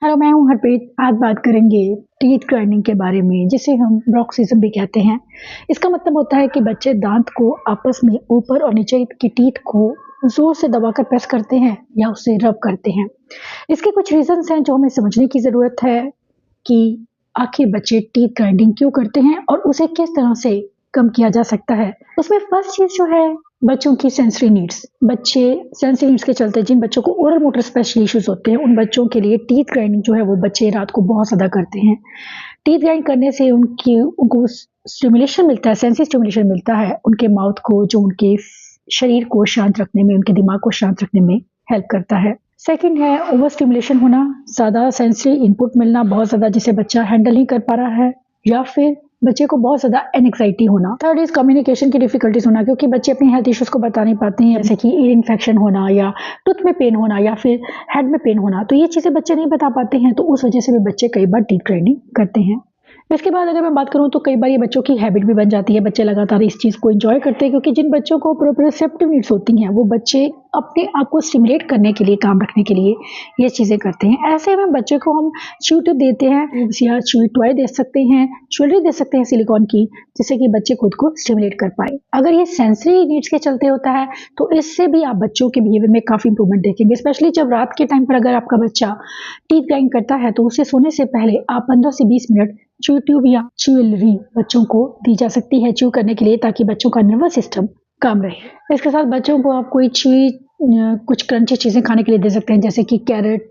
Hello, मैं हूँ हरप्रीत। आज बात करेंगे टीथ ग्राइंडिंग के बारे में, जिसे हम ब्रॉक्सिज्म भी कहते हैं। इसका मतलब होता है कि बच्चे दांत को आपस में ऊपर और नीचे की टीथ को जोर से दबाकर प्रेस करते हैं या उसे रब करते हैं। इसके कुछ रीजंस हैं जो हमें समझने की ज़रूरत है कि आखिर बच्चे टीथ ग्राइंडिंग क्यों करते हैं और उसे किस तरह से कम किया जा सकता है। उसमें फर्स्ट चीज़ जो है बच्चों की सेंसरी नीड्स। बच्चे सेंसरी नीड्स के चलते जिन बच्चों को ओरल मोटर स्पेशल इश्यूज होते हैं, उन बच्चों के लिए टीथ ग्राइंडिंग जो है वो बच्चे रात को बहुत ज़्यादा करते हैं। टीथ ग्राइंड करने से उनको स्टिमुलेशन मिलता है, सेंसरी स्टिमुलेशन मिलता है उनके माउथ को, जो उनके शरीर को शांत रखने में, उनके दिमाग को शांत रखने में हेल्प करता है। सेकंड है ओवर स्टिमुलेशन होना, ज़्यादा सेंसरी इनपुट मिलना, बहुत ज़्यादा जिसे बच्चा हैंडल नहीं कर पा रहा है, या फिर बच्चे को बहुत ज़्यादा एंग्जाइटी होना। थर्ड इज कम्युनिकेशन की डिफिकल्टीज होना, क्योंकि बच्चे अपनी हेल्थ इश्यूज को बता नहीं पाते हैं, जैसे कि ईयर इन्फेक्शन होना या टूथ में पेन होना या फिर हेड में पेन होना। तो ये चीज़ें बच्चे नहीं बता पाते हैं, तो उस वजह से भी बच्चे कई बार टीथ ग्राइंडिंग करते हैं। इसके बाद अगर मैं बात करूँ तो कई बार ये बच्चों की हैबिट भी बन जाती है। बच्चे लगातार इस चीज़ को एंजॉय करते हैं, क्योंकि जिन बच्चों को प्रोप्रियोसेप्टिव नीड्स होती हैं, वो बच्चे अपने आप को स्टिमुलेट करने के लिए, काम रखने के लिए ये चीज़ें करते हैं। ऐसे में बच्चे को हम च्यू टिप देते हैं या च्यू टॉय दे सकते हैं, ज्वेलरी दे सकते हैं सिलिकॉन की, जिससे कि बच्चे खुद को स्टिमुलेट कर पाए। अगर ये सेंसरी नीड्स के चलते होता है तो इससे भी आप बच्चों के बिहेवियर में काफ़ी इंप्रूवमेंट देखेंगे। स्पेशली जब रात के टाइम पर अगर आपका बच्चा टीथ ग्राइंड करता है तो उसे सोने से पहले आप 15 से 20 मिनट च्यू ट्यूब या च्यूलरी बच्चों को दी जा सकती है च्यू करने के लिए, ताकि बच्चों का नर्वस सिस्टम काम रहे। इसके साथ बच्चों को आप कोई कुछ क्रंची चीज़ें खाने के लिए दे सकते हैं, जैसे कि कैरेट,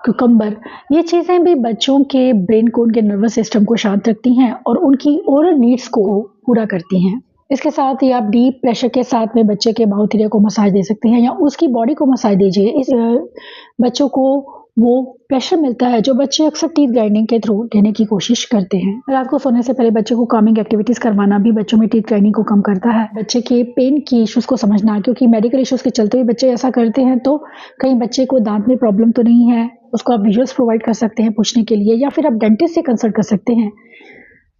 कुकम्बर। ये चीज़ें भी बच्चों के ब्रेन को, उनके नर्वस सिस्टम को शांत रखती हैं और उनकी ओरल नीड्स को पूरा करती हैं। इसके साथ ही आप डीप प्रेशर के साथ में बच्चे के माउथ एरिया को मसाज दे सकते हैं या उसकी बॉडी को मसाज दीजिए। इस बच्चों को वो प्रेशर मिलता है जो बच्चे अक्सर टीथ ग्राइंडिंग के थ्रू लेने की कोशिश करते हैं। रात को सोने से पहले बच्चे को कामिंग एक्टिविटीज करवाना भी बच्चों में टीथ ग्राइंडिंग को कम करता है। बच्चे के पेन की इश्यूज को समझना, क्योंकि मेडिकल इश्यूज के चलते भी बच्चे ऐसा करते हैं, तो कहीं बच्चे को दांत में प्रॉब्लम तो नहीं है, उसको आप विजुअल्स प्रोवाइड कर सकते हैं पूछने के लिए, या फिर आप डेंटिस्ट से कंसल्ट कर सकते हैं।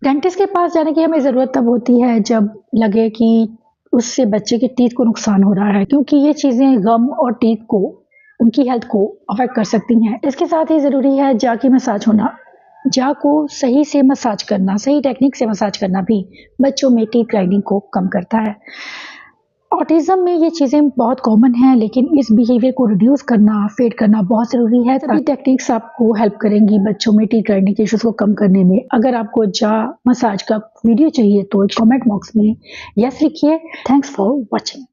डेंटिस्ट के पास जाने की हमें ज़रूरत तब होती है जब लगे कि उससे बच्चे के टीथ को नुकसान हो रहा है, क्योंकि ये चीज़ें गम और टीथ को, उनकी हेल्थ को अफेक्ट कर सकती हैं। इसके साथ ही ज़रूरी है जा की मसाज होना। जा को सही से मसाज करना, सही टेक्निक से मसाज करना भी बच्चों में टीथ ग्राइंडिंग को कम करता है। ऑटिज़म में ये चीज़ें बहुत कॉमन हैं, लेकिन इस बिहेवियर को रिड्यूस करना, फेड करना बहुत ज़रूरी है। सभी टेक्निक्स आपको हेल्प करेंगी बच्चों में टीथ ग्राइंडिंग के इश्यूज़ को कम करने में। अगर आपको जा मसाज का वीडियो चाहिए तो कमेंट बॉक्स में यस लिखिए। Thanks for watching.